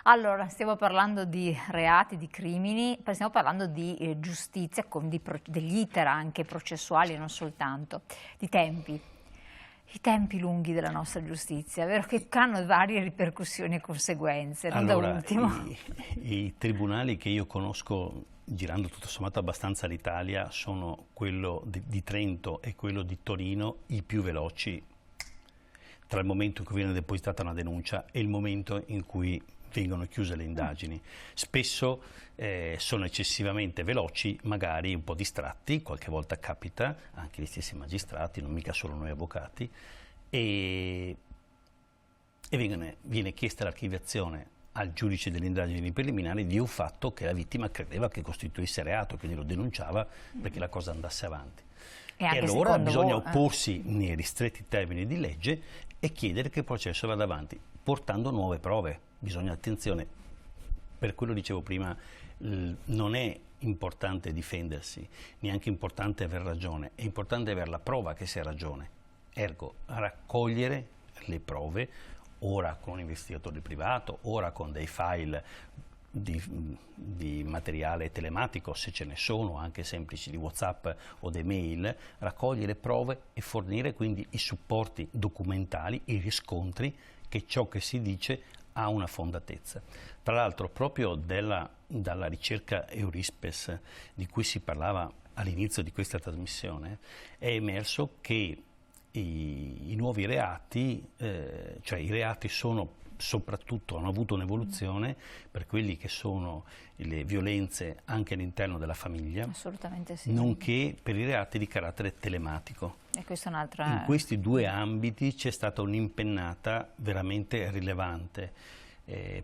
Allora, stiamo parlando di reati, di crimini, stiamo parlando di giustizia, degli iter anche processuali, non soltanto, di tempi. I tempi lunghi della nostra giustizia, vero, che hanno varie ripercussioni e conseguenze, non da ultimo. I tribunali che io conosco, girando tutto sommato abbastanza l'Italia, sono quello di Trento e quello di Torino i più veloci tra il momento in cui viene depositata una denuncia e il momento in cui vengono chiuse le indagini. Spesso sono eccessivamente veloci, magari un po' distratti, qualche volta capita, anche gli stessi magistrati, non mica solo noi avvocati, e viene chiesta l'archiviazione al giudice delle indagini preliminari di un fatto che la vittima credeva che costituisse reato, quindi lo denunciava perché la cosa andasse avanti. E allora bisogna opporsi nei ristretti termini di legge e chiedere che il processo vada avanti, portando nuove prove. Bisogna attenzione, per quello dicevo prima, non è importante difendersi, neanche importante aver ragione, è importante avere la prova che si ha ragione, ergo raccogliere le prove, ora con un investigatore privato, ora con dei file di materiale telematico, se ce ne sono, anche semplici di WhatsApp o dei mail, raccogliere prove e fornire quindi i supporti documentali, i riscontri che ciò che si dice ha una fondatezza. Tra l'altro proprio dalla ricerca Eurispes di cui si parlava all'inizio di questa trasmissione è emerso che i nuovi reati, cioè i reati hanno avuto un'evoluzione per quelli che sono le violenze anche all'interno della famiglia, assolutamente sì, nonché per i reati di carattere telematico. E questa è un'altra... In questi due ambiti c'è stata un'impennata veramente rilevante,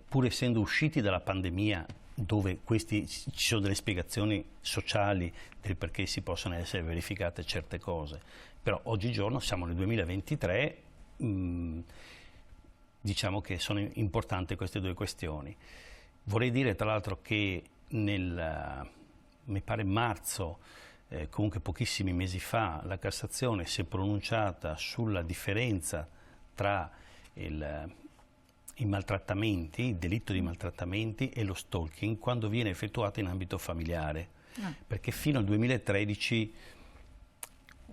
pur essendo usciti dalla pandemia, dove ci sono delle spiegazioni sociali del perché si possono essere verificate certe cose, però oggigiorno siamo nel 2023, diciamo che sono importanti queste due questioni. Vorrei dire tra l'altro che mi pare marzo, comunque pochissimi mesi fa, la Cassazione si è pronunciata sulla differenza tra i maltrattamenti, il delitto di maltrattamenti e lo stalking quando viene effettuato in ambito familiare, perché fino al 2013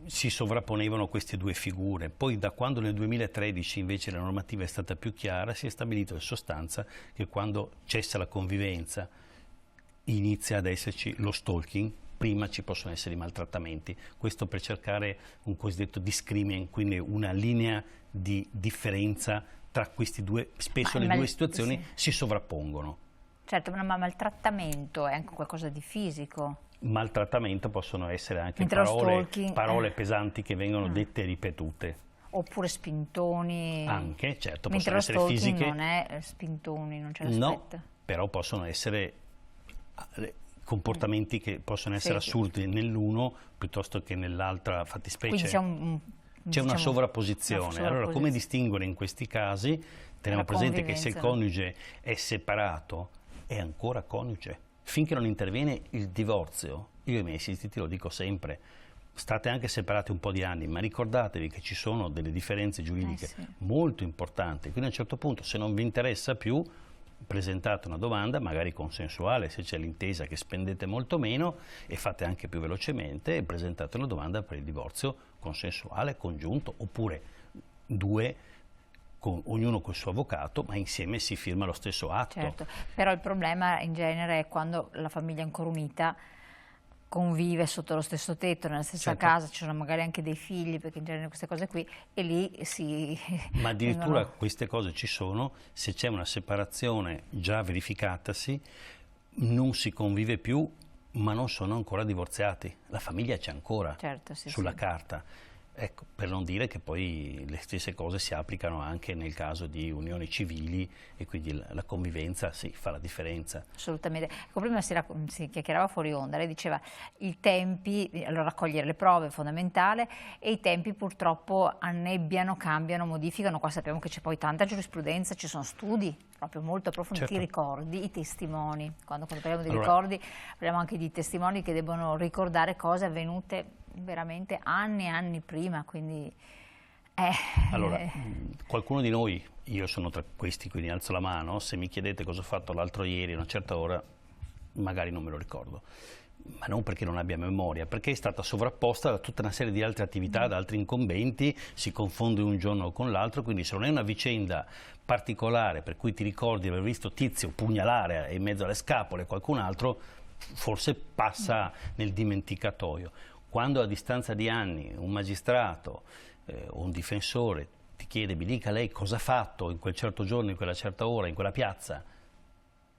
si sovrapponevano queste due figure, poi da quando nel 2013 invece la normativa è stata più chiara si è stabilito in sostanza che quando cessa la convivenza inizia ad esserci lo stalking, prima ci possono essere i maltrattamenti, questo per cercare un cosiddetto discrimen, quindi una linea di differenza tra questi due, spesso le due situazioni si sovrappongono. Certo, ma maltrattamento è anche qualcosa di fisico. Maltrattamento possono essere anche parole pesanti che vengono dette e ripetute. Oppure spintoni. Anche, certo, mentre possono essere fisiche. Non è spintoni, non c'è l'aspetto. No, però possono essere comportamenti che possono essere assurdi nell'uno piuttosto che nell'altra fattispecie. Quindi c'è una sovrapposizione. Allora, come distinguere in questi casi? Teniamo presente che se il coniuge è separato, è ancora coniuge. Finché non interviene il divorzio, io ai miei assistiti lo dico sempre, state anche separati un po' di anni, ma ricordatevi che ci sono delle differenze giuridiche molto importanti, quindi a un certo punto se non vi interessa più presentate una domanda, magari consensuale, se c'è l'intesa che spendete molto meno e fate anche più velocemente e presentate una domanda per il divorzio consensuale, congiunto, oppure due, ognuno col suo avvocato, ma insieme si firma lo stesso atto. Certo, però il problema in genere è quando la famiglia è ancora unita, convive sotto lo stesso tetto, nella stessa casa, ci sono magari anche dei figli, perché in genere queste cose qui, e lì si... Ma addirittura queste cose ci sono, se c'è una separazione già verificatasi, non si convive più, ma non sono ancora divorziati, la famiglia c'è ancora sulla carta. Ecco, per non dire che poi le stesse cose si applicano anche nel caso di unioni civili e quindi la convivenza fa la differenza. Assolutamente. Ecco, prima si chiacchierava fuori onda, lei diceva i tempi, allora raccogliere le prove è fondamentale e i tempi purtroppo annebbiano, cambiano, modificano. Qua sappiamo che c'è poi tanta giurisprudenza, ci sono studi proprio molto approfonditi, i ricordi, i testimoni. Quando parliamo di ricordi parliamo anche di testimoni che debbono ricordare cose avvenute veramente anni e anni prima, quindi Allora, qualcuno di noi, io sono tra questi, quindi alzo la mano, se mi chiedete cosa ho fatto l'altro ieri a una certa ora, magari non me lo ricordo. Ma non perché non abbia memoria, perché è stata sovrapposta da tutta una serie di altre attività, da altri incombenti, si confonde un giorno con l'altro, quindi se non è una vicenda particolare per cui ti ricordi di aver visto Tizio pugnalare in mezzo alle scapole qualcun altro, forse passa nel dimenticatoio. Quando a distanza di anni un magistrato o un difensore ti chiede, mi dica lei cosa ha fatto in quel certo giorno, in quella certa ora, in quella piazza,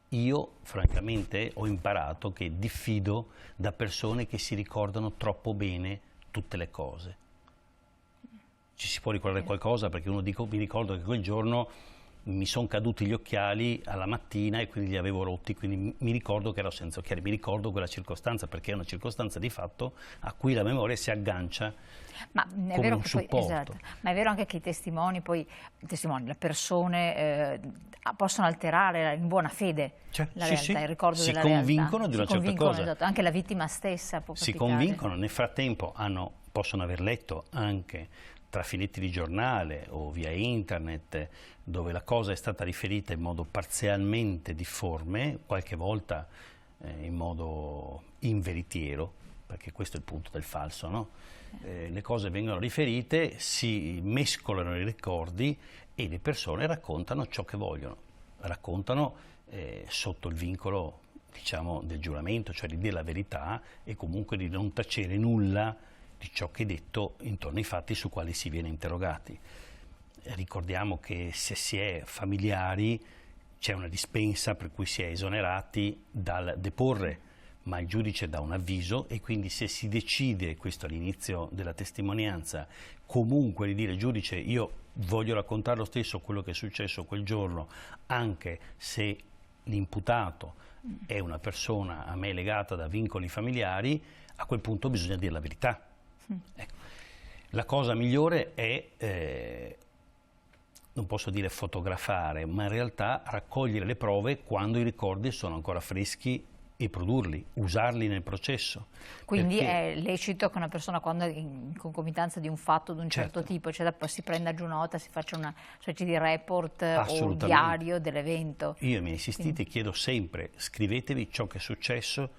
io francamente ho imparato che diffido da persone che si ricordano troppo bene tutte le cose. Ci si può ricordare qualcosa perché uno dice, mi ricordo che quel giorno mi sono caduti gli occhiali alla mattina e quindi li avevo rotti, quindi mi ricordo che ero senza occhiali, mi ricordo quella circostanza perché è una circostanza di fatto a cui la memoria si aggancia come un supporto. Esatto. Ma è vero anche che i testimoni, le persone possono alterare in buona fede la realtà, il ricordo della realtà. Si convincono di una certa cosa. Esatto. Anche la vittima stessa può capitare. Si convincono, nel frattempo possono aver letto anche tra filetti di giornale o via internet dove la cosa è stata riferita in modo parzialmente difforme, qualche volta in modo inveritiero, perché questo è il punto del falso, no? Le cose vengono riferite, si mescolano i ricordi e le persone raccontano ciò che vogliono, raccontano sotto il vincolo, diciamo, del giuramento, cioè di dire la verità e comunque di non tacere nulla di ciò che è detto intorno ai fatti su quali si viene interrogati. Ricordiamo che se si è familiari c'è una dispensa per cui si è esonerati dal deporre, ma il giudice dà un avviso e quindi se si decide, questo all'inizio della testimonianza, comunque di dire giudice io voglio raccontare lo stesso quello che è successo quel giorno, anche se l'imputato è una persona a me legata da vincoli familiari, a quel punto bisogna dire la verità. Ecco. La cosa migliore è, non posso dire fotografare, ma in realtà raccogliere le prove quando i ricordi sono ancora freschi e produrli, usarli nel processo. Quindi è lecito che una persona quando è in concomitanza di un fatto di un certo tipo, cioè si prenda giù nota, si faccia una specie di report o diario dell'evento. Io ai miei assistiti chiedo sempre, scrivetevi ciò che è successo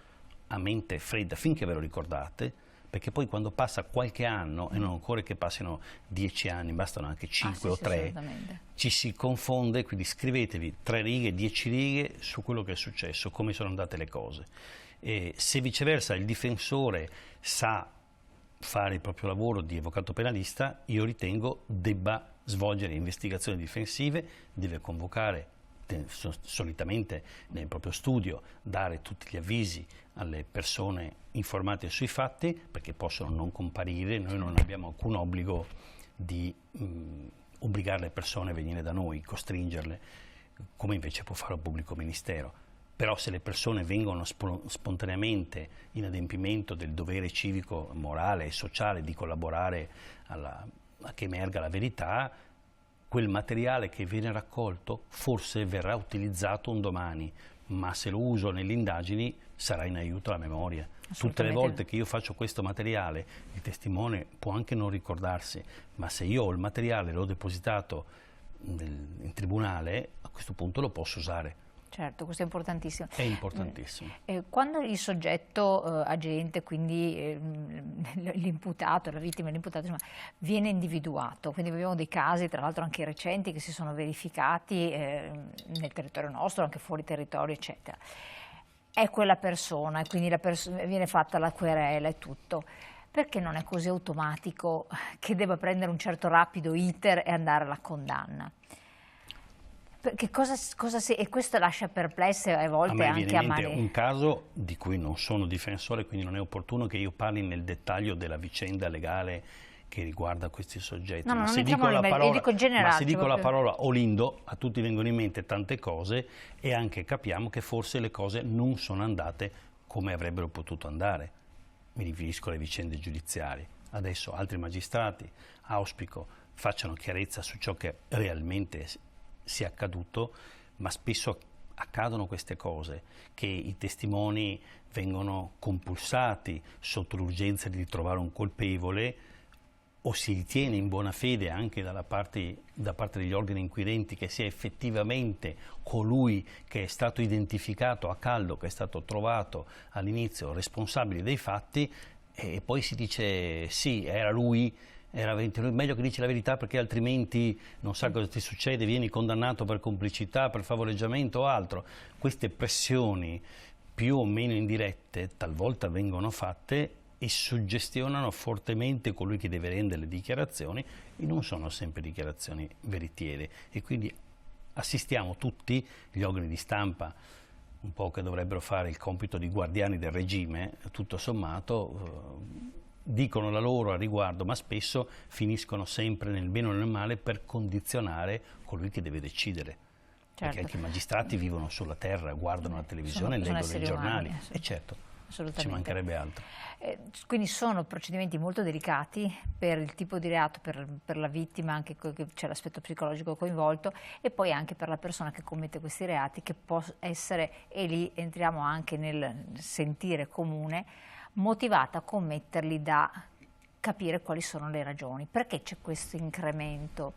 a mente fredda, finché ve lo ricordate, perché poi quando passa qualche anno, e non occorre che passino 10 anni, bastano anche 5 o 3, ci si confonde, quindi scrivetevi 3 righe, 10 righe su quello che è successo, come sono andate le cose. E se viceversa il difensore sa fare il proprio lavoro di avvocato penalista, io ritengo debba svolgere investigazioni difensive, deve convocare solitamente nel proprio studio, dare tutti gli avvisi alle persone informate sui fatti, perché possono non comparire, noi non abbiamo alcun obbligo di obbligare le persone a venire da noi, costringerle, come invece può fare il pubblico ministero. Però se le persone vengono spontaneamente in adempimento del dovere civico, morale e sociale di collaborare a che emerga la verità, quel materiale che viene raccolto forse verrà utilizzato un domani, ma se lo uso nelle indagini sarà in aiuto alla memoria. Tutte le volte che io faccio questo materiale, il testimone può anche non ricordarsi, ma se io ho il materiale e l'ho depositato in tribunale, a questo punto lo posso usare. Certo, questo è importantissimo. È importantissimo. Quando il soggetto agente, quindi l'imputato, la vittima, l'imputato, insomma, viene individuato, quindi abbiamo dei casi, tra l'altro anche recenti, che si sono verificati nel territorio nostro, anche fuori territorio, eccetera. È quella persona e quindi viene fatta la querela e tutto. Perché non è così automatico che debba prendere un certo rapido iter e andare alla condanna? E questo lascia perplesse a volte anche a male. Un caso di cui non sono difensore, quindi non è opportuno che io parli nel dettaglio della vicenda legale che riguarda questi soggetti. No, ma se dico la parola Olindo, a tutti vengono in mente tante cose e anche capiamo che forse le cose non sono andate come avrebbero potuto andare. Mi riferisco alle vicende giudiziarie. Adesso altri magistrati, auspico, facciano chiarezza su ciò che realmente sia accaduto, ma spesso accadono queste cose, che i testimoni vengono compulsati sotto l'urgenza di ritrovare un colpevole o si ritiene in buona fede anche da parte degli organi inquirenti che sia effettivamente colui che è stato identificato a caldo, che è stato trovato all'inizio responsabile dei fatti, e poi si dice sì, era lui, meglio che dici la verità perché altrimenti non sa cosa ti succede, vieni condannato per complicità, per favoreggiamento o altro. Queste pressioni più o meno indirette talvolta vengono fatte e suggestionano fortemente colui che deve rendere le dichiarazioni, e non sono sempre dichiarazioni veritiere, e quindi assistiamo tutti, gli organi di stampa, un po' che dovrebbero fare il compito di guardiani del regime, tutto sommato, dicono la loro a riguardo, ma spesso finiscono sempre nel bene o nel male per condizionare colui che deve decidere. Certo. Perché anche i magistrati vivono sulla terra, guardano la televisione, leggono i giornali. Umani, e certo. Ci mancherebbe altro. Quindi sono procedimenti molto delicati per il tipo di reato, per la vittima, anche che c'è l'aspetto psicologico coinvolto, e poi anche per la persona che commette questi reati, che può essere, e lì entriamo anche nel sentire comune, motivata a commetterli da capire quali sono le ragioni. Perché c'è questo incremento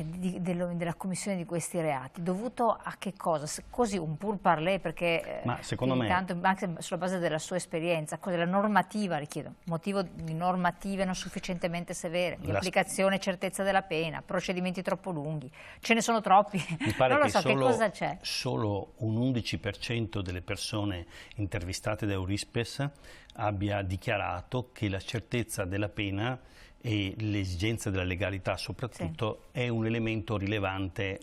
della commissione di questi reati, dovuto a che cosa? Così un pur parler, perché ma secondo me, tanto, anche sulla base della sua esperienza, della normativa, richiedo, motivo di normative non sufficientemente severe, di applicazione e certezza della pena, procedimenti troppo lunghi, ce ne sono troppi, mi pare non lo so, che cosa c'è? Solo un 11% delle persone intervistate da Eurispes abbia dichiarato che la certezza della pena e l'esigenza della legalità soprattutto è un elemento rilevante.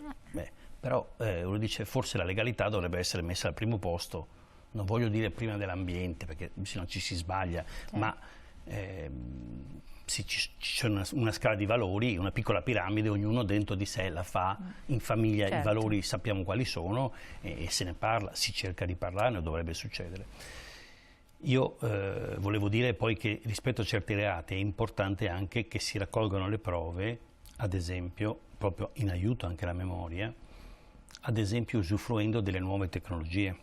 Però uno dice forse la legalità dovrebbe essere messa al primo posto, non voglio dire prima dell'ambiente perché se no ci si sbaglia, ma c'è una scala di valori, una piccola piramide, ognuno dentro di sé la fa, in famiglia i valori sappiamo quali sono e se ne parla, si cerca di parlarne, dovrebbe succedere. Io volevo dire poi che rispetto a certi reati è importante anche che si raccolgano le prove, ad esempio, proprio in aiuto anche alla memoria, ad esempio usufruendo delle nuove tecnologie.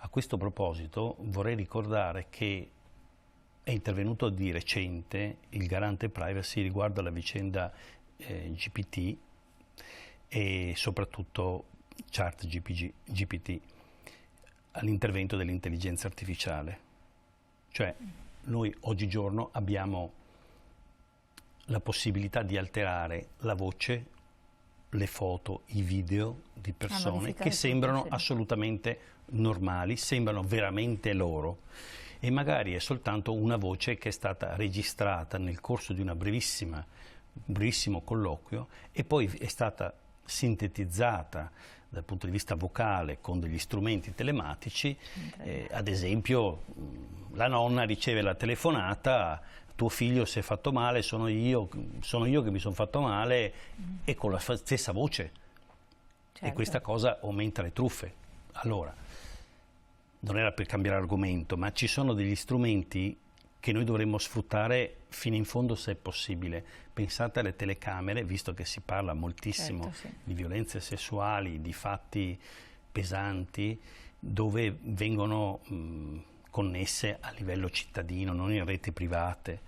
A questo proposito vorrei ricordare che è intervenuto di recente il garante privacy riguardo alla vicenda GPT e soprattutto ChatGPT, all'intervento dell'intelligenza artificiale. Cioè noi oggigiorno abbiamo la possibilità di alterare la voce, le foto, i video di persone che sembrano assolutamente normali, sembrano veramente loro, e magari è soltanto una voce che è stata registrata nel corso di un brevissimo colloquio e poi è stata sintetizzata dal punto di vista vocale con degli strumenti telematici, ad esempio la nonna riceve la telefonata, tuo figlio si è fatto male, sono io che mi sono fatto male, e con la stessa voce. Certo. E questa cosa aumenta le truffe. Allora, non era per cambiare argomento, ma ci sono degli strumenti che noi dovremmo sfruttare fino in fondo se è possibile. Pensate alle telecamere, visto che si parla moltissimo di violenze sessuali, di fatti pesanti, dove vengono connesse a livello cittadino, non in reti private,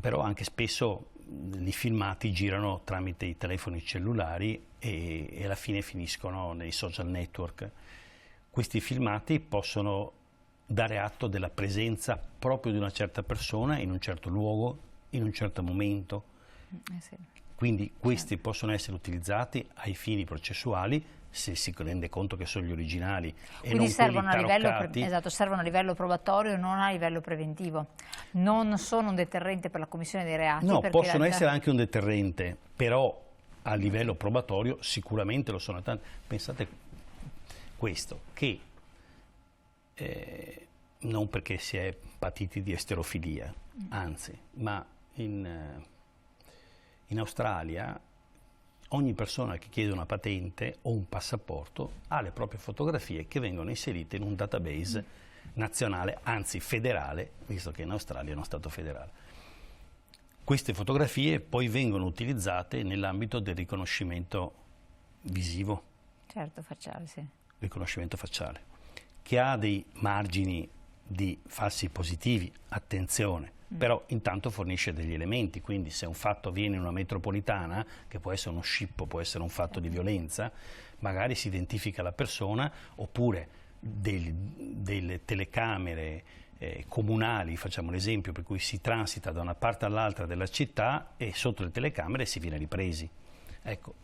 però anche spesso i filmati girano tramite i telefoni cellulari e alla fine finiscono nei social network. Questi filmati possono dare atto della presenza proprio di una certa persona in un certo luogo, in un certo momento. Quindi questi possono essere utilizzati ai fini processuali se si rende conto che sono gli originali e quindi non servono quelli taroccati. Servono a livello probatorio e non a livello preventivo. Non sono un deterrente per la commissione dei reati. No, possono essere anche un deterrente, però a livello probatorio sicuramente lo sono. Pensate questo, che non perché si è patiti di esterofilia, anzi, ma in Australia ogni persona che chiede una patente o un passaporto ha le proprie fotografie che vengono inserite in un database nazionale, anzi federale, visto che in Australia è uno Stato federale. Queste fotografie poi vengono utilizzate nell'ambito del riconoscimento visivo. Certo, facciale, sì. Riconoscimento facciale, che ha dei margini di falsi positivi, attenzione, però intanto fornisce degli elementi, quindi se un fatto avviene in una metropolitana, che può essere uno scippo, può essere un fatto di violenza, magari si identifica la persona, oppure delle telecamere comunali, facciamo l'esempio, per cui si transita da una parte all'altra della città e sotto le telecamere si viene ripresi. Ecco,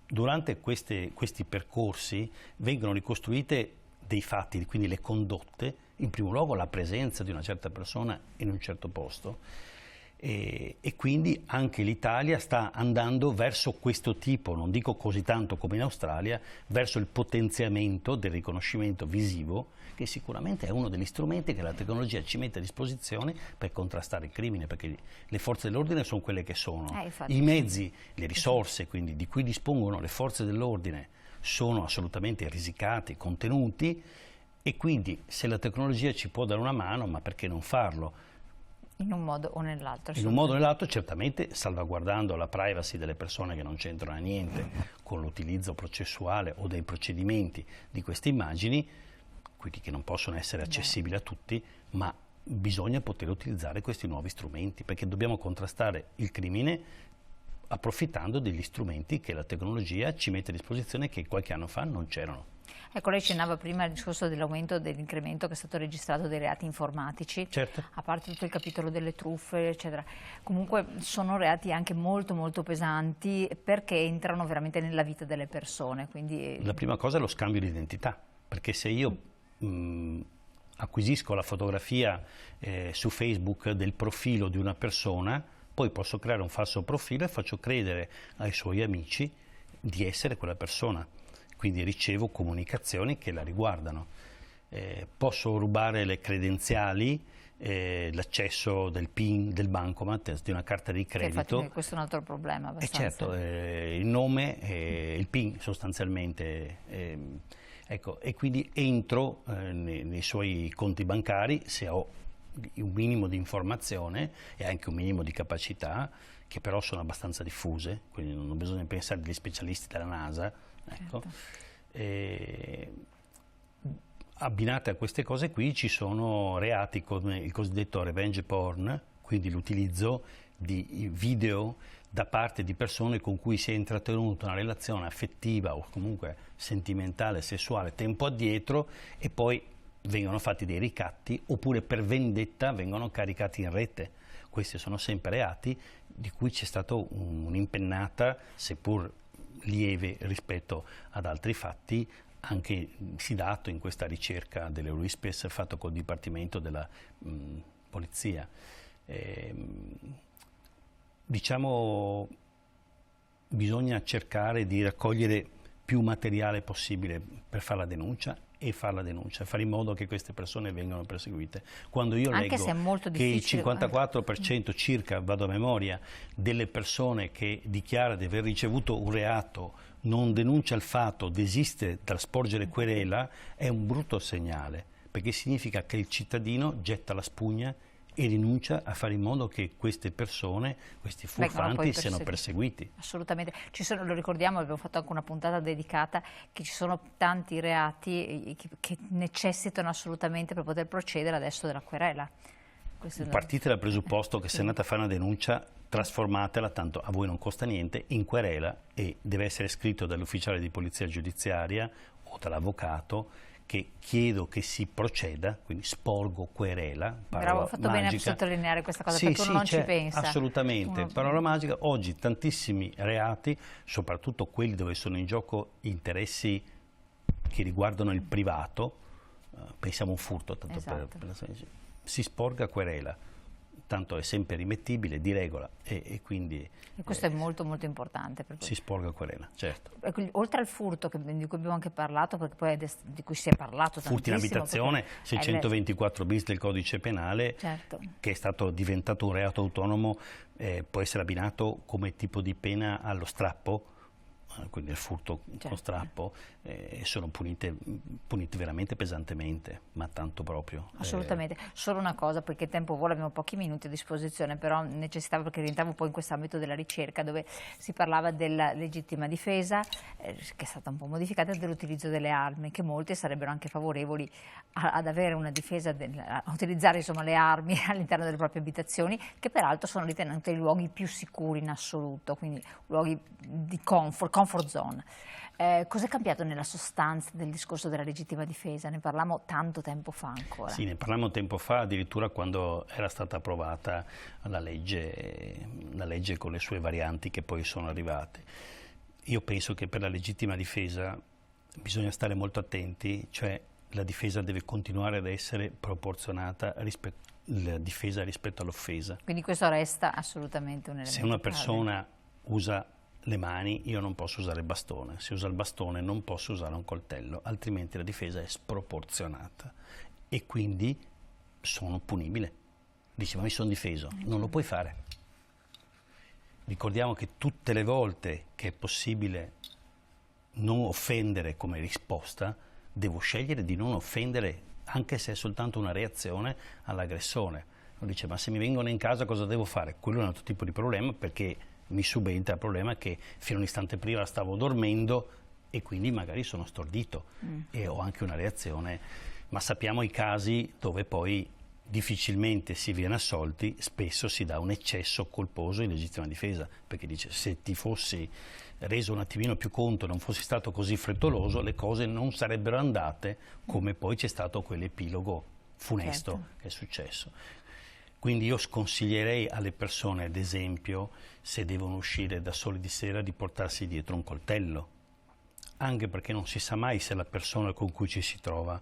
durante questi percorsi vengono ricostruite dei fatti, quindi le condotte, in primo luogo la presenza di una certa persona in un certo posto, e quindi anche l'Italia sta andando verso questo tipo, non dico così tanto come in Australia, verso il potenziamento del riconoscimento visivo, che sicuramente è uno degli strumenti che la tecnologia ci mette a disposizione per contrastare il crimine, perché le forze dell'ordine sono quelle che sono. I mezzi, le risorse quindi di cui dispongono le forze dell'ordine sono assolutamente risicati, contenuti, e quindi se la tecnologia ci può dare una mano, ma perché non farlo? In un modo o nell'altro. In un modo o nell'altro, certamente salvaguardando la privacy delle persone che non c'entrano niente con l'utilizzo processuale o dei procedimenti di queste immagini, quindi che non possono essere accessibili a tutti, ma bisogna poter utilizzare questi nuovi strumenti, perché dobbiamo contrastare il crimine approfittando degli strumenti che la tecnologia ci mette a disposizione, che qualche anno fa non c'erano. Ecco, lei accennava prima al discorso dell'aumento dell'incremento che è stato registrato dei reati informatici, certo, a parte tutto il capitolo delle truffe, eccetera. Comunque sono reati anche molto molto pesanti, perché entrano veramente nella vita delle persone. Quindi... La prima cosa è lo scambio di identità, perché se io acquisisco la fotografia su Facebook del profilo di una persona, poi posso creare un falso profilo e faccio credere ai suoi amici di essere quella persona. Quindi ricevo comunicazioni che la riguardano. Posso rubare le credenziali, l'accesso del PIN, del bancomat, di una carta di credito. Infatti questo è un altro problema abbastanza. Certo, il nome, il PIN sostanzialmente. Ecco, e quindi entro nei suoi conti bancari, se ho un minimo di informazione e anche un minimo di capacità, che però sono abbastanza diffuse, quindi non bisogna pensare agli specialisti della NASA. Ecco. Certo. Abbinate a queste cose qui ci sono reati come il cosiddetto revenge porn, quindi l'utilizzo di video da parte di persone con cui si è intrattenuta una relazione affettiva o comunque sentimentale, sessuale tempo addietro, e poi vengono fatti dei ricatti, oppure per vendetta vengono caricati in rete. Questi sono sempre reati di cui c'è stata un'impennata, seppur lieve rispetto ad altri fatti, anche si dato in questa ricerca dell'Eurispes fatto col Dipartimento della Polizia. Diciamo, bisogna cercare di raccogliere più materiale possibile per fare la denuncia, fare in modo che queste persone vengano perseguite. Quando io leggo che il 54% circa, vado a memoria, delle persone che dichiara di aver ricevuto un reato non denuncia il fatto, desiste dal sporgere querela, è un brutto segnale, perché significa che il cittadino getta la spugna e rinuncia a fare in modo che queste persone, questi furfanti, siano perseguiti. Assolutamente. Lo ricordiamo, abbiamo fatto anche una puntata dedicata, che ci sono tanti reati che necessitano assolutamente, per poter procedere, adesso della querela. Partite dal presupposto che se andate a fare una denuncia, trasformatela, tanto a voi non costa niente, in querela, e deve essere scritto dall'ufficiale di polizia giudiziaria o dall'avvocato che chiedo che si proceda, quindi sporgo querela, parola Bravo, ho fatto magica. Bene a sottolineare questa cosa, perché uno non ci pensa. Assolutamente, parola magica. Oggi tantissimi reati, soprattutto quelli dove sono in gioco interessi che riguardano il privato, pensiamo a un furto, tanto si sporga querela, tanto è sempre rimettibile di regola, e quindi... E questo è molto molto importante. Si sporga querela, certo. Oltre al furto, di cui abbiamo anche parlato, perché poi di cui si è parlato tantissimo... Furti in abitazione, 624 bis del codice penale, certo, che è diventato un reato autonomo, può essere abbinato come tipo di pena allo strappo, quindi il furto con strappo, sono punite veramente pesantemente, ma tanto proprio. Assolutamente. Solo una cosa, perché il tempo vola, abbiamo pochi minuti a disposizione, però necessitavo, perché rientravo un po' in questo ambito della ricerca, dove si parlava della legittima difesa, che è stata un po' modificata, dell'utilizzo delle armi, che molti sarebbero anche favorevoli ad avere una difesa, a utilizzare insomma le armi all'interno delle proprie abitazioni, che peraltro sono ritenute i luoghi più sicuri in assoluto, quindi luoghi di comfort zone. Cos'è cambiato nella sostanza del discorso della legittima difesa? Ne parlammo tanto tempo fa ancora. Sì, ne parlammo tempo fa, addirittura quando era stata approvata la legge con le sue varianti che poi sono arrivate. Io penso che per la legittima difesa bisogna stare molto attenti, cioè la difesa deve continuare ad essere proporzionata la difesa rispetto all'offesa. Quindi questo resta assolutamente un elemento. Se una persona usa le mani, io non posso usare il bastone, se usa il bastone non posso usare un coltello, altrimenti la difesa è sproporzionata e quindi sono punibile. Dici, ma mi sono difeso, non lo puoi fare. Ricordiamo che tutte le volte che è possibile non offendere come risposta, devo scegliere di non offendere, anche se è soltanto una reazione all'aggressore. Uno dice, ma se mi vengono in casa cosa devo fare? Quello è un altro tipo di problema, perché mi subentra il problema che fino a un istante prima stavo dormendo e quindi magari sono stordito e ho anche una reazione, ma sappiamo i casi dove poi difficilmente si viene assolti, spesso si dà un eccesso colposo in legittima difesa, perché dice, se ti fossi reso un attimino più conto, non fossi stato così frettoloso, le cose non sarebbero andate come poi c'è stato quell'epilogo funesto che è successo. Quindi io sconsiglierei alle persone, ad esempio, se devono uscire da soli di sera, di portarsi dietro un coltello, anche perché non si sa mai se la persona con cui ci si trova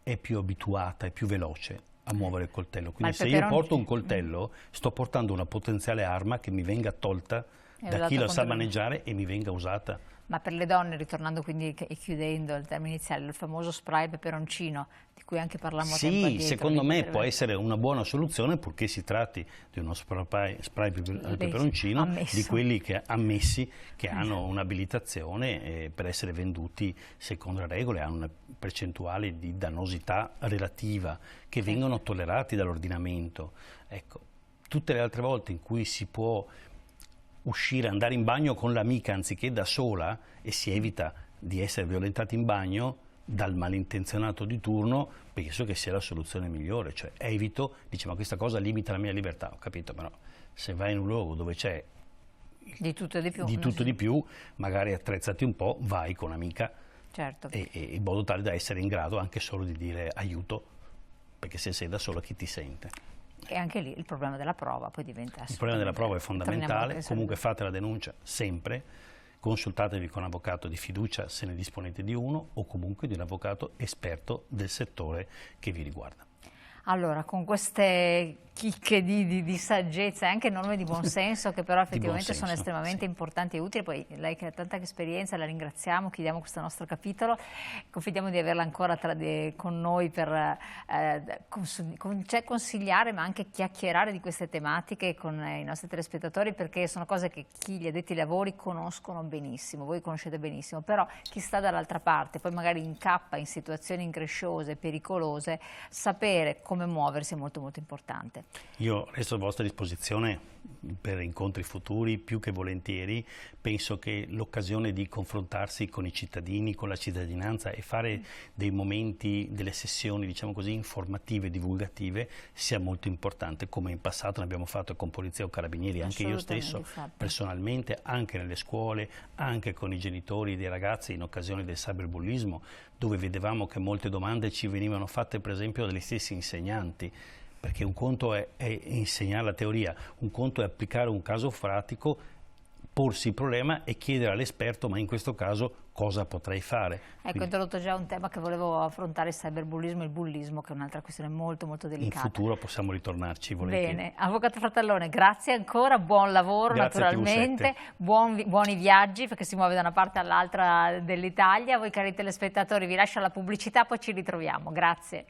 è più abituata, è più veloce a muovere il coltello. Quindi se io porto un coltello, sto portando una potenziale arma che mi venga tolta da chi la sa maneggiare e mi venga usata. Ma per le donne, ritornando quindi e chiudendo il tema iniziale, il famoso spray peperoncino, di cui anche parlavamo tempo addietro. Sì, secondo me può essere una buona soluzione, purché si tratti di uno spray al peperoncino, di quelli ammessi che hanno un'abilitazione per essere venduti secondo le regole, hanno una percentuale di dannosità relativa, che vengono tollerati dall'ordinamento. Ecco, tutte le altre volte in cui si può uscire, andare in bagno con l'amica anziché da sola e si evita di essere violentati in bagno dal malintenzionato di turno, penso che sia la soluzione migliore, cioè evito, dice ma questa cosa limita la mia libertà, ho capito, però se vai in un luogo dove c'è di tutto e di più, magari attrezzati un po', vai con l'amica, certo, in modo tale da essere in grado anche solo di dire aiuto, perché se sei da solo chi ti sente? E anche lì il problema della prova poi diventa il problema della prova è fondamentale, comunque fate la denuncia sempre, consultatevi con un avvocato di fiducia se ne disponete di uno o comunque di un avvocato esperto del settore che vi riguarda. Allora, con queste chicche di saggezza e anche norme di buonsenso che però effettivamente sono estremamente importanti e utili, poi lei che ha tanta esperienza la ringraziamo, chiudiamo questo nostro capitolo, confidiamo di averla ancora con noi per consigliare ma anche chiacchierare di queste tematiche con i nostri telespettatori, perché sono cose che gli addetti ai lavori conoscono benissimo, voi conoscete benissimo, però chi sta dall'altra parte poi magari incappa in situazioni incresciose, pericolose, sapere come muoversi è molto molto importante. Io resto a vostra disposizione per incontri futuri, più che volentieri. Penso che l'occasione di confrontarsi con i cittadini, con la cittadinanza e fare dei momenti, delle sessioni, diciamo così, informative, divulgative, sia molto importante, come in passato ne abbiamo fatto con Polizia o Carabinieri, anche io stesso personalmente, anche nelle scuole, anche con i genitori dei ragazzi in occasione del cyberbullismo, dove vedevamo che molte domande ci venivano fatte per esempio dagli stessi insegnanti, perché un conto è insegnare la teoria, un conto è applicare un caso pratico, porsi il problema e chiedere all'esperto, ma in questo caso cosa potrei fare? Ecco, ho introdotto già un tema che volevo affrontare, il cyberbullismo e il bullismo, che è un'altra questione molto molto delicata. In futuro possiamo ritornarci volentieri. Bene, Avvocato Fratallone, grazie ancora, buon lavoro. Grazie naturalmente, buoni viaggi, perché si muove da una parte all'altra dell'Italia. Voi cari telespettatori vi lascio alla pubblicità, poi ci ritroviamo. Grazie.